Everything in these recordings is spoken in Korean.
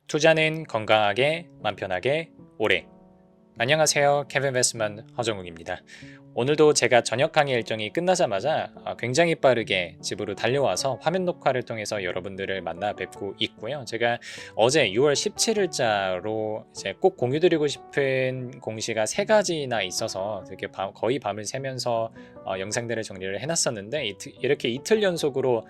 투자는 건강하게, 맘 편하게, 오래. 안녕하세요. 케빈 베스먼 허정욱입니다. 오늘도 제가 저녁 강의 일정이 끝나자마자 굉장히 빠르게 집으로 달려와서 화면 녹화를 통해서 여러분들을 만나 뵙고 있고요. 제가 어제 6월 17일자로 이제 꼭 공유드리고 싶은 공시가 세 가지나 있어서 되게 거의 밤을 새면서 영상들을 정리를 해놨었는데 이렇게 이틀 연속으로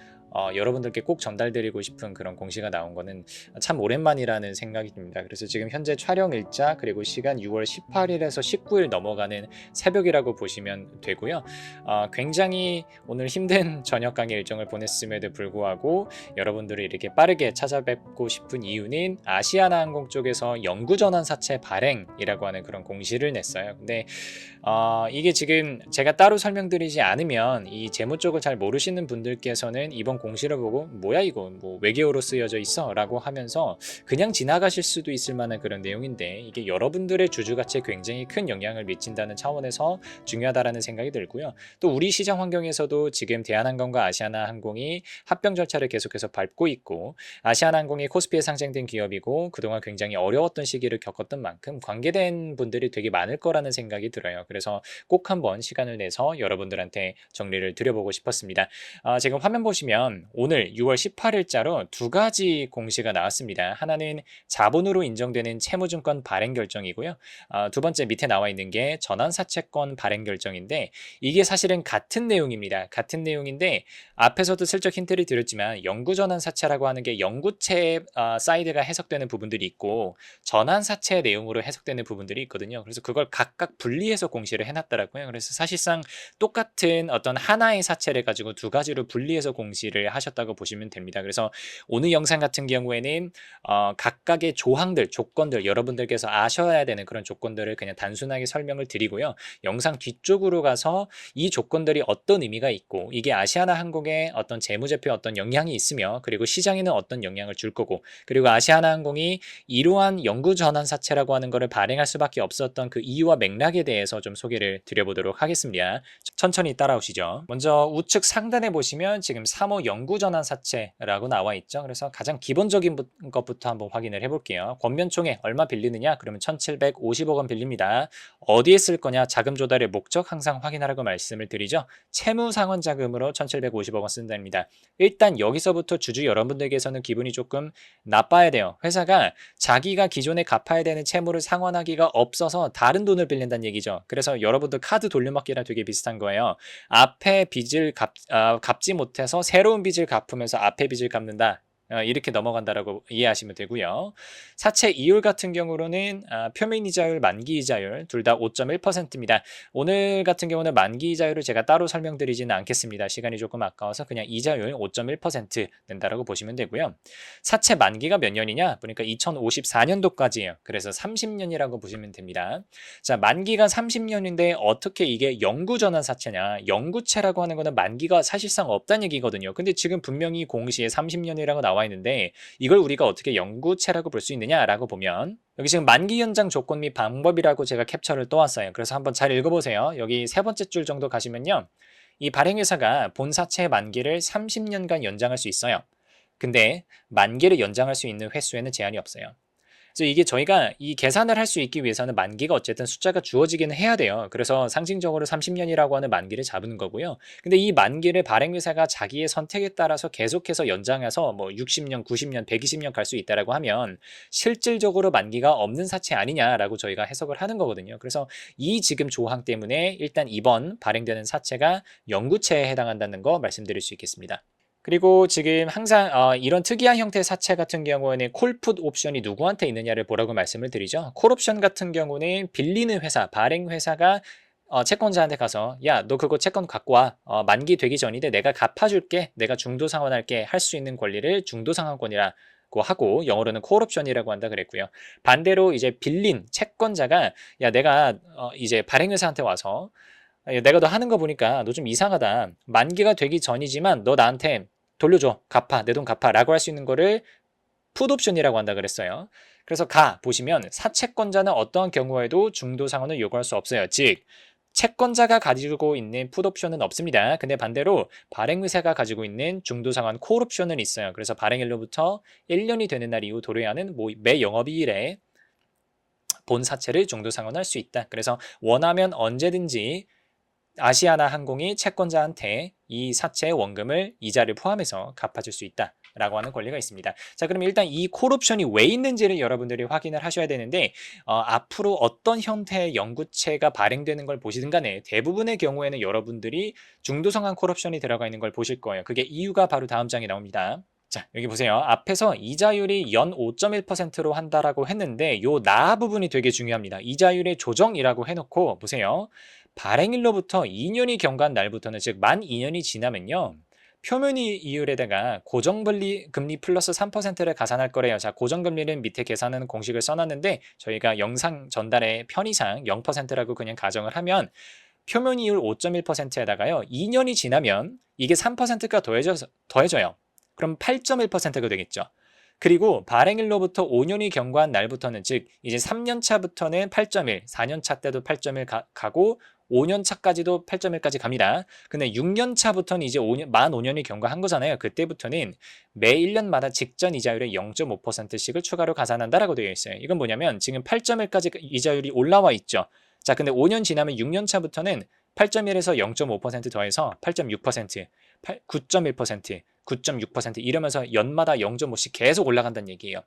여러분들께 꼭 전달드리고 싶은 그런 공시가 나온 거는 참 오랜만이라는 생각이 듭니다. 그래서 지금 현재 촬영 일자 그리고 시간 6월 18일에서 19일 넘어가는 새벽이라고 보시면 되고요. 굉장히 오늘 힘든 저녁 강의 일정을 보냈음에도 불구하고 여러분들을 이렇게 빠르게 찾아뵙고 싶은 이유는 아시아나항공 쪽에서 영구전환 사채 발행이라고 하는 그런 공시를 냈어요. 근데 이게 지금 제가 따로 설명드리지 않으면 이 재무 쪽을 잘 모르시는 분들께서는 이번 공시를 보고 뭐야 이거 뭐 외계어로 쓰여져 있어 라고 하면서 그냥 지나가실 수도 있을 만한 그런 내용인데 이게 여러분들의 주주가치에 굉장히 큰 영향을 미친다는 차원에서 중요하다라는 생각이 들고요. 또 우리 시장 환경에서도 지금 대한항공과 아시아나항공이 합병 절차를 계속해서 밟고 있고 아시아나항공이 코스피에 상장된 기업이고 그동안 굉장히 어려웠던 시기를 겪었던 만큼 관계된 분들이 되게 많을 거라는 생각이 들어요. 그래서 꼭 한번 시간을 내서 여러분들한테 정리를 드려보고 싶었습니다. 지금 화면 보시면 오늘 6월 18일자로 두 가지 공시가 나왔습니다. 하나는 자본으로 인정되는 채무증권 발행 결정이고요. 두 번째 밑에 나와 있는 게 전환사채권 발행 결정인데 이게 사실은 같은 내용입니다. 같은 내용인데 앞에서도 슬쩍 힌트를 드렸지만 영구전환사채라고 하는 게 영구채 사이드가 해석되는 부분들이 있고 전환사채 내용으로 해석되는 부분들이 있거든요. 그래서 그걸 각각 분리해서 공시를 해놨더라고요. 그래서 사실상 똑같은 어떤 하나의 사채를 가지고 두 가지로 분리해서 공시를 하셨다고 보시면 됩니다. 그래서 오늘 영상 같은 경우에는 각각의 조항들, 조건들 여러분들께서 아셔야 되는 그런 조건들을 그냥 단순하게 설명을 드리고요. 영상 뒤쪽으로 가서 이 조건들이 어떤 의미가 있고 이게 아시아나항공의 어떤 재무제표에 어떤 영향이 있으며 그리고 시장에는 어떤 영향을 줄 거고 그리고 아시아나항공이 이러한 영구전환사채라고 하는 것을 발행할 수밖에 없었던 그 이유와 맥락에 대해서 좀 소개를 드려보도록 하겠습니다. 천천히 따라오시죠. 먼저 우측 상단에 보시면 지금 3호 영구전환사채라고 나와 있죠. 그래서 가장 기본적인 것부터 한번 확인을 해볼게요. 권면총액 얼마 빌리느냐? 그러면 1,750억 원 빌립니다. 어디에 쓸 거냐? 자금 조달의 목적 항상 확인하라고 말씀을 드리죠. 채무상환자금으로 1,750억 원 쓴답니다. 일단 여기서부터 주주 여러분들께서는 기분이 조금 나빠야 돼요. 회사가 자기가 기존에 갚아야 되는 채무를 상환하기가 없어서 다른 돈을 빌린다는 얘기죠. 그래서 여러분들 카드 돌려막기랑 되게 비슷한 거예요. 앞에 빚을 갚지 못해서 새로운 빚을 갚으면서 앞에 빚을 갚는다. 이렇게 넘어간다라고 이해하시면 되고요. 사채 이율 같은 경우로는 표면 이자율, 만기 이자율 둘 다 5.1%입니다. 오늘 같은 경우는 만기 이자율을 제가 따로 설명드리지는 않겠습니다. 시간이 조금 아까워서 그냥 이자율 5.1% 낸다라고 보시면 되고요. 사채 만기가 몇 년이냐? 보니까 2054년도까지예요. 그래서 30년이라고 보시면 됩니다. 자, 만기가 30년인데 어떻게 이게 영구전환 사채냐? 영구채라고 하는 거는 만기가 사실상 없다는 얘기거든요. 근데 지금 분명히 공시에 30년이라고 나와 있는데 이걸 우리가 어떻게 영구채라고 볼 수 있느냐라고 보면 여기 지금 만기 연장 조건 및 방법이라고 제가 캡처를 떠왔어요. 그래서 한번 잘 읽어보세요. 여기 세 번째 줄 정도 가시면요. 이 발행회사가 본사채 만기를 30년간 연장할 수 있어요. 근데 만기를 연장할 수 있는 횟수에는 제한이 없어요. 그래서 이게 저희가 이 계산을 할 수 있기 위해서는 만기가 어쨌든 숫자가 주어지기는 해야 돼요. 그래서 상징적으로 30년이라고 하는 만기를 잡은 거고요. 근데 이 만기를 발행회사가 자기의 선택에 따라서 계속해서 연장해서 뭐 60년, 90년, 120년 갈 수 있다라고 하면 실질적으로 만기가 없는 사채 아니냐라고 저희가 해석을 하는 거거든요. 그래서 이 지금 조항 때문에 일단 이번 발행되는 사채가 영구채에 해당한다는 거 말씀드릴 수 있겠습니다. 그리고 지금 항상 이런 특이한 형태의 사채 같은 경우에는 콜풋 옵션이 누구한테 있느냐를 보라고 말씀을 드리죠. 콜옵션 같은 경우는 빌리는 회사, 발행 회사가 채권자한테 가서 야, 너 그거 채권 갖고 와. 만기 되기 전인데 내가 갚아줄게. 내가 중도상환할게. 할 수 있는 권리를 중도상환권이라고 하고 영어로는 콜옵션이라고 한다 그랬고요. 반대로 이제 빌린 채권자가 야, 내가 이제 발행회사한테 와서 내가 너 하는 거 보니까 너 좀 이상하다. 만기가 되기 전이지만 너 나한테 돌려줘. 갚아. 내 돈 갚아. 라고 할 수 있는 거를 풋옵션이라고 한다 그랬어요. 그래서 보시면 사채권자는 어떠한 경우에도 중도 상환을 요구할 수 없어요. 즉 채권자가 가지고 있는 풋옵션은 없습니다. 근데 반대로 발행회사가 가지고 있는 중도상환 콜옵션은 있어요. 그래서 발행일로부터 1년이 되는 날 이후 도래하는 매 영업이일에 본 사채를 중도상환할 수 있다. 그래서 원하면 언제든지 아시아나 항공이 채권자한테 이 사채의 원금을 이자를 포함해서 갚아줄 수 있다 라고 하는 권리가 있습니다. 자, 그럼 일단 이 콜옵션이 왜 있는지를 여러분들이 확인을 하셔야 되는데 앞으로 어떤 형태의 영구채가 발행되는 걸 보시든 간에 대부분의 경우에는 여러분들이 중도성한 콜옵션이 들어가 있는 걸 보실 거예요. 그게 이유가 바로 다음 장에 나옵니다. 자, 여기 보세요. 앞에서 이자율이 연 5.1%로 한다라고 했는데 요 나 부분이 되게 중요합니다. 이자율의 조정이라고 해놓고 보세요. 발행일로부터 2년이 경과한 날부터는 즉 만 2년이 지나면요. 표면이율에다가 고정금리 플러스 3%를 가산할 거래요. 자, 고정금리는 밑에 계산하는 공식을 써놨는데 저희가 영상 전달의 편의상 0%라고 그냥 가정을 하면 표면이율 5.1%에다가요. 2년이 지나면 이게 3%가 더해져요. 그럼 8.1%가 되겠죠. 그리고 발행일로부터 5년이 경과한 날부터는 즉 이제 3년 차부터는 8.1, 4년 차 때도 8.1 가고 5년 차까지도 8.1까지 갑니다. 근데 6년 차부터는 이제 만 5년이 경과한 거잖아요. 그때부터는 매 1년마다 직전 이자율의 0.5%씩을 추가로 가산한다라고 되어 있어요. 이건 뭐냐면 지금 8.1까지 이자율이 올라와 있죠. 자, 근데 5년 지나면 6년 차부터는 8.1에서 0.5% 더해서 8.6%, 9.1%, 9.6% 이러면서 연마다 0.5씩 계속 올라간다는 얘기예요.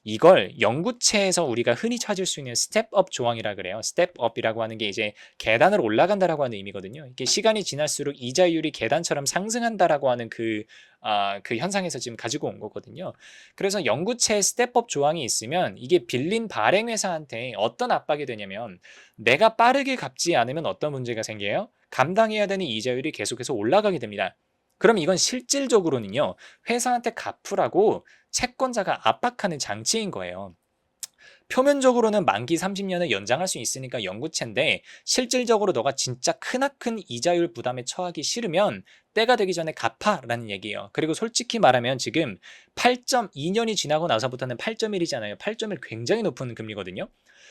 이걸 영구채에서 우리가 흔히 찾을 수 있는 스텝업 조항이라 그래요. 스텝업이라고 하는 게 이제 계단을 올라간다라고 하는 의미거든요. 이게 시간이 지날수록 이자율이 계단처럼 상승한다라고 하는 그 현상에서 지금 가지고 온 거거든요. 그래서 영구채 스텝업 조항이 있으면 이게 빌린 발행회사한테 어떤 압박이 되냐면 내가 빠르게 갚지 않으면 어떤 문제가 생겨요? 감당해야 되는 이자율이 계속해서 올라가게 됩니다. 그럼 이건 실질적으로는요. 회사한테 갚으라고 채권자가 압박하는 장치인 거예요. 표면적으로는 만기 30년을 연장할 수 있으니까 영구채인데 실질적으로 너가 진짜 크나큰 이자율 부담에 처하기 싫으면 때가 되기 전에 갚아라는 얘기예요. 그리고 솔직히 말하면 지금 8.2년이 지나고 나서부터는 8.1이잖아요. 8.1 굉장히 높은 금리거든요.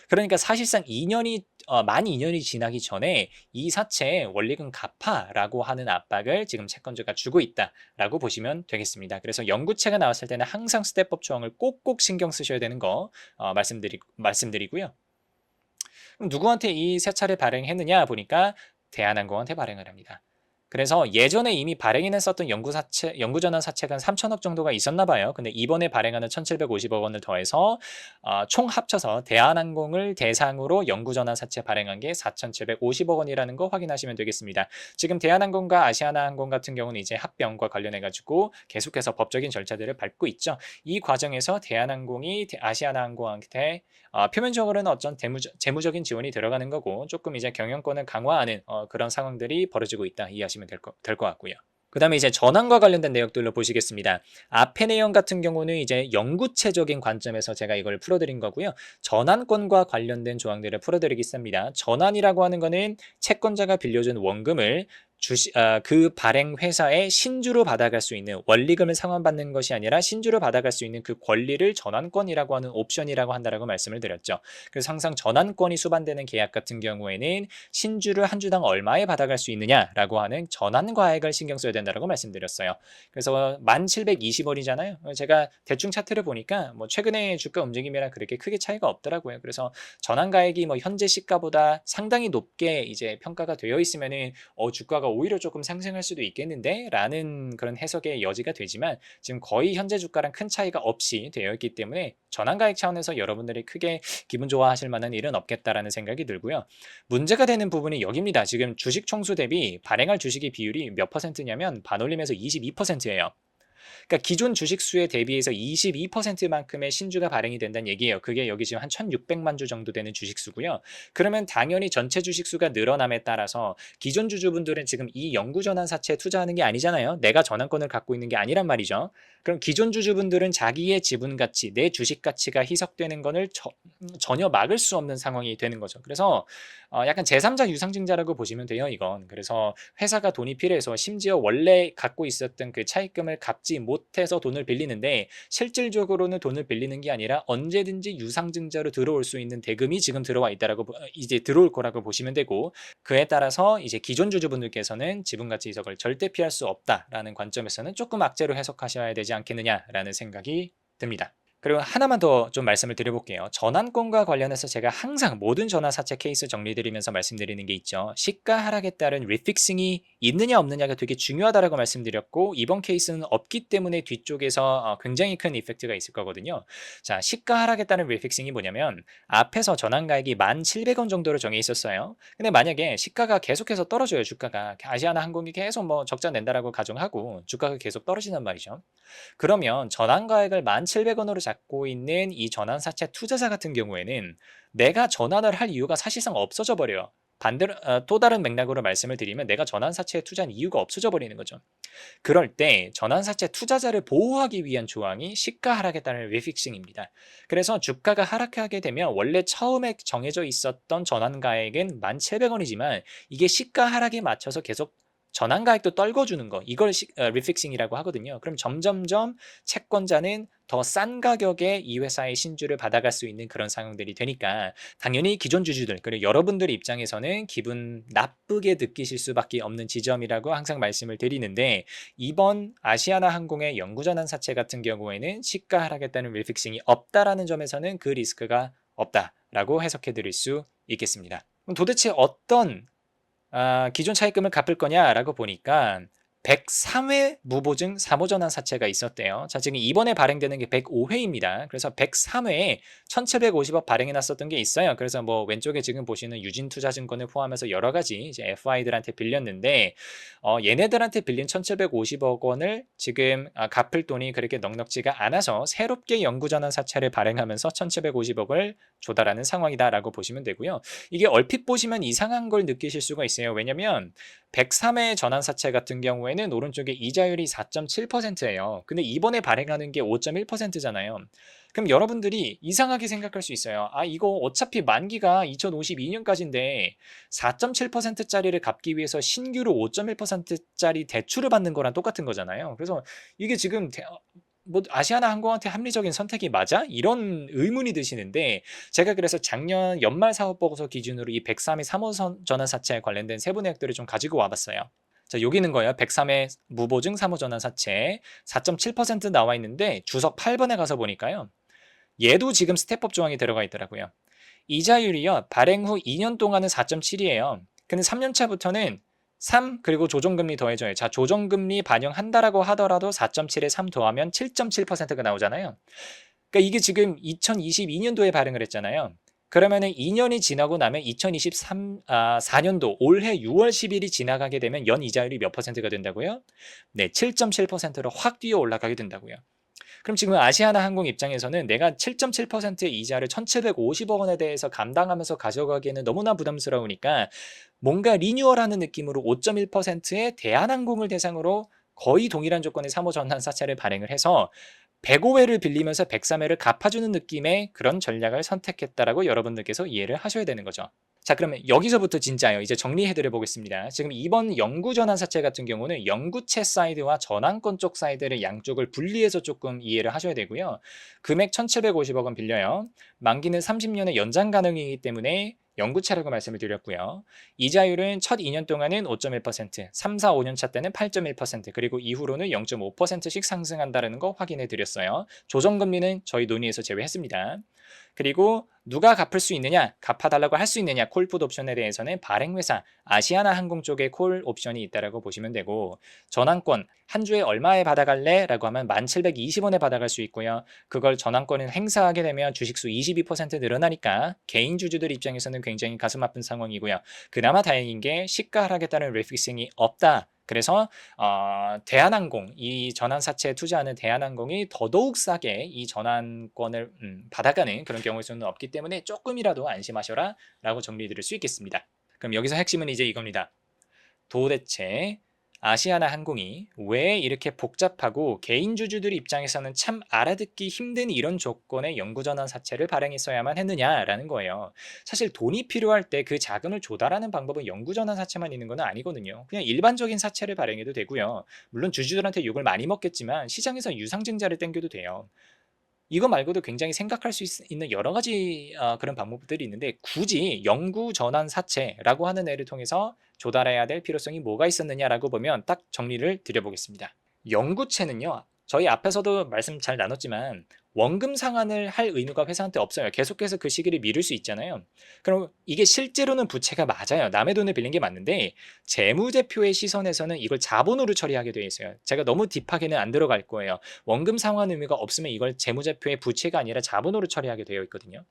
그러니까 사실상 만 2년이 지나기 전에 이 사채에 원리금 갚아라고 하는 압박을 지금 채권자가 주고 있다라고 보시면 되겠습니다. 그래서 영구채가 나왔을 때는 항상 스텝업 조항을 꼭꼭 신경 쓰셔야 되는 거 말씀드리고요. 그럼 누구한테 이 세차를 발행했느냐 보니까 대한항공한테 발행을 합니다. 그래서 예전에 이미 발행인했었던 영구전환 사채가 3천억 정도가 있었나 봐요. 근데 이번에 발행하는 1,750억 원을 더해서 총 합쳐서 대한항공을 대상으로 영구전환 사채 발행한 게 4,750억 원이라는 거 확인하시면 되겠습니다. 지금 대한항공과 아시아나항공 같은 경우는 이제 합병과 관련해가지고 계속해서 법적인 절차들을 밟고 있죠. 이 과정에서 대한항공이 아시아나항공한테 표면적으로는 어떤 재무적인 지원이 들어가는 거고 조금 이제 경영권을 강화하는 그런 상황들이 벌어지고 있다 이해하시면 될 것 같고요. 그 다음에 이제 전환과 관련된 내용들로 보시겠습니다. 앞의 내용 같은 경우는 이제 영구체적인 관점에서 제가 이걸 풀어드린 거고요. 전환권과 관련된 조항들을 풀어드리겠습니다. 전환이라고 하는 거는 채권자가 빌려준 원금을 그 발행 회사에 신주로 받아갈 수 있는 원리금을 상환받는 것이 아니라 신주로 받아갈 수 있는 그 권리를 전환권이라고 하는 옵션이라고 한다라고 말씀을 드렸죠. 그래서 항상 전환권이 수반되는 계약 같은 경우에는 신주를 한 주당 얼마에 받아갈 수 있느냐라고 하는 전환과액을 신경 써야 된다라고 말씀드렸어요. 그래서 1,720원이잖아요. 제가 대충 차트를 보니까 뭐 최근에 주가 움직임이랑 그렇게 크게 차이가 없더라고요. 그래서 전환가액이 뭐 현재 시가보다 상당히 높게 이제 평가가 되어 있으면은 주가가 오히려 조금 상승할 수도 있겠는데 라는 그런 해석의 여지가 되지만 지금 거의 현재 주가랑 큰 차이가 없이 되어 있기 때문에 전환가액 차원에서 여러분들이 크게 기분 좋아하실 만한 일은 없겠다라는 생각이 들고요. 문제가 되는 부분이 여기입니다. 지금 주식 총수 대비 발행할 주식의 비율이 몇 퍼센트냐면 반올림에서 22%예요. 그러니까 기존 주식 수에 대비해서 22%만큼의 신주가 발행이 된다는 얘기예요. 그게 여기 지금 한 1,600만 주 정도 되는 주식 수고요. 그러면 당연히 전체 주식 수가 늘어남에 따라서 기존 주주분들은 지금 이 영구전환 사채에 투자하는 게 아니잖아요. 내가 전환권을 갖고 있는 게 아니란 말이죠. 그럼 기존 주주분들은 자기의 지분 가치, 내 주식 가치가 희석되는 것을 전혀 막을 수 없는 상황이 되는 거죠. 그래서 약간 제3자 유상증자라고 보시면 돼요, 이건. 그래서 회사가 돈이 필요해서 심지어 원래 갖고 있었던 그 차입금을 갚지 갚지 못해서 돈을 빌리는데 실질적으로는 돈을 빌리는 게 아니라 언제든지 유상증자로 들어올 수 있는 대금이 지금 들어와 있다라고 이제 들어올 거라고 보시면 되고, 그에 따라서 이제 기존 주주분들께서는 지분가치 이석을 절대 피할 수 없다라는 관점에서는 조금 악재로 해석하셔야 되지 않겠느냐라는 생각이 듭니다. 그리고 하나만 더 좀 말씀을 드려볼게요. 전환권과 관련해서 제가 항상 모든 전환사채 케이스 정리드리면서 말씀드리는 게 있죠. 시가 하락에 따른 리픽싱이 있느냐 없느냐가 되게 중요하다라고 말씀드렸고, 이번 케이스는 없기 때문에 뒤쪽에서 굉장히 큰 이펙트가 있을 거거든요. 자, 시가 하락에 따른 리픽싱이 뭐냐면 앞에서 전환가액이 1,700원 정도로 정해 있었어요. 근데 만약에 시가가 계속해서 떨어져요. 주가가 아시아나항공이 계속 뭐 적자 낸다라고 가정하고 주가가 계속 떨어진단 말이죠. 그러면 전환가액을 1,700원으로 잡고 있는 이 전환사채 투자자 같은 경우에는 내가 전환을 할 이유가 사실상 없어져 버려요. 반대로 또 다른 맥락으로 말씀을 드리면 내가 전환사채에 투자한 이유가 없어져 버리는 거죠. 그럴 때 전환사채 투자자를 보호하기 위한 조항이 시가 하락에 따른 리픽싱입니다. 그래서 주가가 하락하게 되면 원래 처음에 정해져 있었던 전환가액은 1,700원이지만 이게 시가 하락에 맞춰서 계속 전환가액도 떨궈주는 거, 이걸 리픽싱이라고 하거든요. 그럼 점점점 채권자는 더 싼 가격에 이 회사의 신주를 받아갈 수 있는 그런 상황들이 되니까 당연히 기존 주주들 그리고 여러분들 입장에서는 기분 나쁘게 느끼실 수밖에 없는 지점이라고 항상 말씀을 드리는데, 이번 아시아나항공의 영구전환사채 같은 경우에는 시가 하락에 따른 리픽싱이 없다라는 점에서는 그 리스크가 없다라고 해석해 드릴 수 있겠습니다. 그럼 도대체 어떤 기존 차입금을 갚을 거냐라고 보니까 103회 무보증 사모전환 사채가 있었대요. 자, 지금 이번에 발행되는 게 105회입니다. 그래서 103회에 1,750억 발행해 놨었던 게 있어요. 그래서 뭐 왼쪽에 지금 보시는 유진투자증권을 포함해서 여러 가지 이제 FI들한테 빌렸는데, 얘네들한테 빌린 1,750억 원을 지금 갚을 돈이 그렇게 넉넉지가 않아서 새롭게 영구전환 사채를 발행하면서 1,750억을 조달하는 상황이다라고 보시면 되고요. 이게 얼핏 보시면 이상한 걸 느끼실 수가 있어요. 왜냐면 103회 전환사채 같은 경우에는 오른쪽에 이자율이 4.7%예요. 근데 이번에 발행하는 게 5.1%잖아요. 그럼 여러분들이 이상하게 생각할 수 있어요. 이거 어차피 만기가 2052년까지인데 4.7%짜리를 갚기 위해서 신규로 5.1%짜리 대출을 받는 거랑 똑같은 거잖아요. 그래서 이게 지금 뭐 아시아나항공한테 합리적인 선택이 맞아? 이런 의문이 드시는데, 제가 그래서 작년 연말 사업보고서 기준으로 이 103회 사모전환사채에 관련된 세부 내역들을 좀 가지고 와봤어요. 자, 여기 있는 거예요. 103회 무보증 사모전환사채 4.7% 나와 있는데 주석 8번에 가서 보니까요, 얘도 지금 스텝업 조항이 들어가 있더라고요. 이자율이요, 발행 후 2년 동안은 4.7이에요. 근데 3년차부터는 3 그리고 조정금리 더해져요. 자, 조정금리 반영한다라고 하더라도 4.7에 3 더하면 7.7%가 나오잖아요. 그러니까 이게 지금 2022년도에 발행을 했잖아요. 그러면은 2년이 지나고 나면 4년도 올해 6월 10일이 지나가게 되면 연 이자율이 몇 퍼센트가 된다고요? 네, 7.7%로 확 뛰어 올라가게 된다고요. 그럼 지금 아시아나항공 입장에서는 내가 7.7%의 이자를 1,750억 원에 대해서 감당하면서 가져가기에는 너무나 부담스러우니까 뭔가 리뉴얼하는 느낌으로 5.1%의 대한항공을 대상으로 거의 동일한 조건의 사모전환사채를 발행을 해서 105회를 빌리면서 103회를 갚아주는 느낌의 그런 전략을 선택했다라고 여러분들께서 이해를 하셔야 되는 거죠. 자, 그러면 여기서부터 진짜요. 이제 정리해드려 보겠습니다. 지금 이번 영구전환사채 같은 경우는 영구채 사이드와 전환권 쪽 사이드를 양쪽을 분리해서 조금 이해를 하셔야 되고요. 금액 1,750억 원 빌려요. 만기는 30년의 연장 가능이기 때문에 영구채라고 말씀을 드렸고요. 이자율은 첫 2년 동안은 5.1%, 3, 4, 5년 차 때는 8.1%, 그리고 이후로는 0.5%씩 상승한다는 거 확인해 드렸어요. 조정금리는 저희 논의에서 제외했습니다. 그리고 누가 갚을 수 있느냐, 갚아달라고 할 수 있느냐, 콜풋 옵션에 대해서는 발행회사 아시아나항공 쪽에 콜 옵션이 있다라고 보시면 되고, 전환권 한 주에 얼마에 받아갈래? 라고 하면 1,720원에 받아갈 수 있고요. 그걸 전환권을 행사하게 되면 주식수 22% 늘어나니까 개인 주주들 입장에서는 굉장히 가슴 아픈 상황이고요. 그나마 다행인 게 시가 하락에 따른 리픽싱이 없다. 그래서 대한항공, 이 전환사채에 투자하는 대한항공이 더더욱 싸게 이 전환권을 받아가는 그런 경우의 수는 없기 때문에 조금이라도 안심하셔라 라고 정리드릴 수 있겠습니다. 그럼 여기서 핵심은 이제 이겁니다. 도대체 아시아나 항공이 왜 이렇게 복잡하고 개인 주주들 입장에서는 참 알아듣기 힘든 이런 조건의 영구전환 사채를 발행했어야만 했느냐라는 거예요. 사실 돈이 필요할 때 그 자금을 조달하는 방법은 영구전환 사채만 있는 건 아니거든요. 그냥 일반적인 사채를 발행해도 되고요. 물론 주주들한테 욕을 많이 먹겠지만 시장에서 유상증자를 땡겨도 돼요. 이거 말고도 굉장히 생각할 수 있는 여러 가지 그런 방법들이 있는데 굳이 영구전환 사채라고 하는 애를 통해서 조달해야 될 필요성이 뭐가 있었느냐라고 보면 딱 정리를 드려보겠습니다. 영구채는요. 저희 앞에서도 말씀 잘 나눴지만 원금 상환을 할 의무가 회사한테 없어요. 계속해서 그 시기를 미룰 수 있잖아요. 그럼 이게 실제로는 부채가 맞아요. 남의 돈을 빌린 게 맞는데 재무제표의 시선에서는 이걸 자본으로 처리하게 되어 있어요. 제가 너무 딥하게는 안 들어갈 거예요. 원금 상환 의무가 없으면 이걸 재무제표의 부채가 아니라 자본으로 처리하게 되어 있거든요.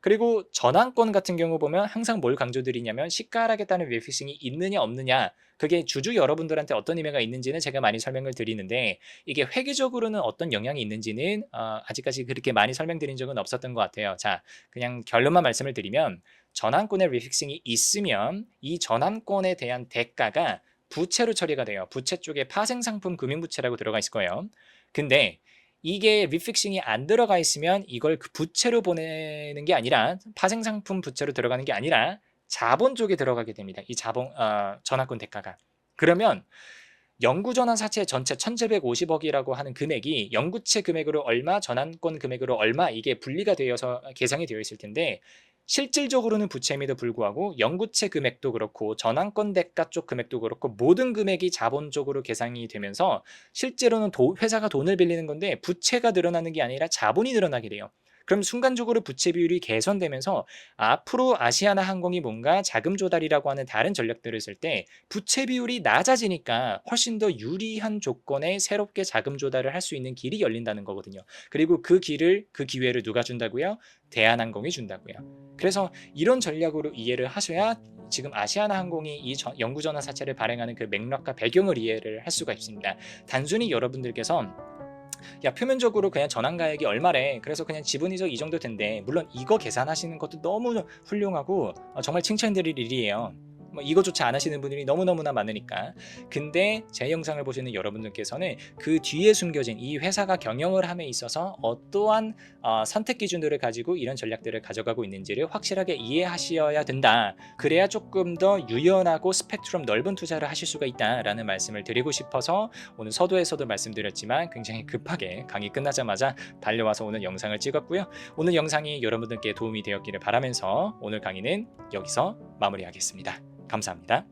그리고 전환권 같은 경우 보면 항상 뭘 강조드리냐면 시가 하락에 따른 리픽싱이 있느냐 없느냐, 그게 주주 여러분들한테 어떤 의미가 있는지는 제가 많이 설명을 드리는데 이게 회계적으로는 어떤 영향이 있는지는 아직까지 그렇게 많이 설명드린 적은 없었던 것 같아요. 자, 그냥 결론만 말씀을 드리면 전환권의 리픽싱이 있으면 이 전환권에 대한 대가가 부채로 처리가 돼요. 부채 쪽에 파생상품 금융부채라고 들어가 있을 거예요. 근데 이게 리픽싱이 안 들어가 있으면 이걸 그 부채로 보내는 게 아니라 파생상품 부채로 들어가는 게 아니라 자본 쪽에 들어가게 됩니다. 이 전환권 대가가. 그러면 영구전환 사채 전체 1750억이라고 하는 금액이 영구채 금액으로 얼마, 전환권 금액으로 얼마, 이게 분리가 되어서 계상이 되어 있을 텐데 실질적으로는 부채임에도 불구하고 영구채 금액도 그렇고 전환권 대가 쪽 금액도 그렇고 모든 금액이 자본적으로 계상이 되면서 실제로는 회사가 돈을 빌리는 건데 부채가 늘어나는 게 아니라 자본이 늘어나게 돼요. 그럼 순간적으로 부채 비율이 개선되면서 앞으로 아시아나 항공이 뭔가 자금 조달이라고 하는 다른 전략들을 쓸 때 부채 비율이 낮아지니까 훨씬 더 유리한 조건에 새롭게 자금 조달을 할 수 있는 길이 열린다는 거거든요. 그리고 그 기회를 누가 준다고요? 대한항공이 준다고요. 그래서 이런 전략으로 이해를 하셔야 지금 아시아나 항공이 이 영구전환 사채를 발행하는 그 맥락과 배경을 이해를 할 수가 있습니다. 단순히 여러분들께서 야, 표면적으로 그냥 전환가액이 얼마래, 그래서 그냥 지분이석 이 정도 된대, 물론 이거 계산하시는 것도 너무 훌륭하고 정말 칭찬드릴 일이에요. 뭐 이거조차 안 하시는 분들이 너무너무나 많으니까. 근데 제 영상을 보시는 여러분들께서는 그 뒤에 숨겨진 이 회사가 경영을 함에 있어서 어떠한 선택 기준들을 가지고 이런 전략들을 가져가고 있는지를 확실하게 이해하셔야 된다. 그래야 조금 더 유연하고 스펙트럼 넓은 투자를 하실 수가 있다라는 말씀을 드리고 싶어서 오늘 서두에서도 말씀드렸지만 굉장히 급하게 강의 끝나자마자 달려와서 오늘 영상을 찍었고요. 오늘 영상이 여러분들께 도움이 되었기를 바라면서 오늘 강의는 여기서 마무리하겠습니다. 감사합니다.